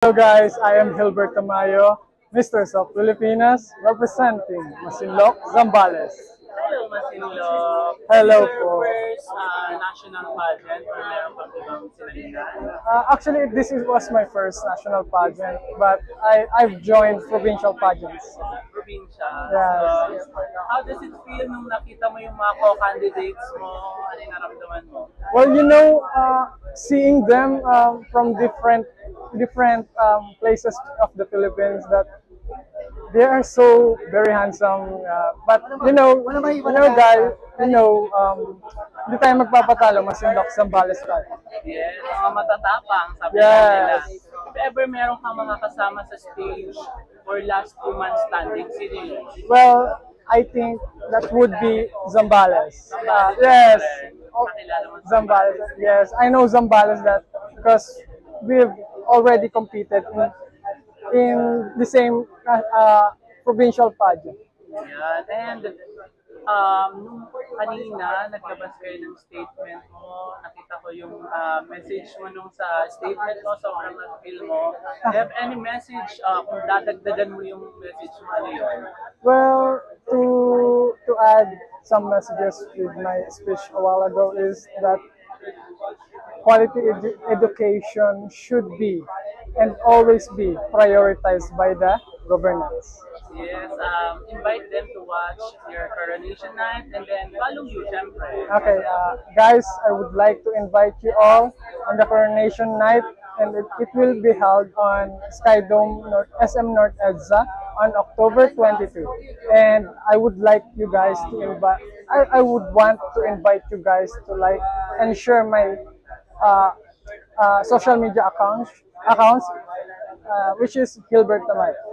Hello guys, I am Gilbert Tamayo, Mistress of Filipinas, representing Masinloc, Zambales. Hello, Masinlo. Hello This is your po. first national pageant or meron pang ibang sinalihan? Actually, was my first national pageant, but I've joined provincial pageants. Probinsya. Yes. How does it feel nung nakita mo yung mga co-candidates mo? Ano yung naramdaman mo? Well, seeing them from different places of the Philippines, that they are so very handsome. But guys, hindi tayo magpapatalo, Masinloc, Zambales tayo. Yes, mga matatapang, sabi Yes. nila. If ever meron kang mga kasama sa stage or last 2 months standing, sino yun? Well, I think that would be Zambales. Yes. Kakilala mo sa Zambales. Yes, I know Zambales that because we've already competed in the same provincial pageant. Yan. And nung kanina, naglabas kayo ng statement mo, nakita ko yung message mo nung sa statement mo, sobrang nag-feel mo. Do you have any message, kung dadagdagan mo yung message mo, ano yun? Well, to add some messages with my speech a while ago is that quality education should be and always be prioritized by the governance. Yes, invite them to watch your coronation night and then follow you, syempre. Okay, guys, I would like to invite you all on the coronation night, and it will be held on Skydome SM North EDSA on October 22. And I would like you guys to invite. I would want to invite you guys to like and share my social media accounts, which is Gilbert Tamayo.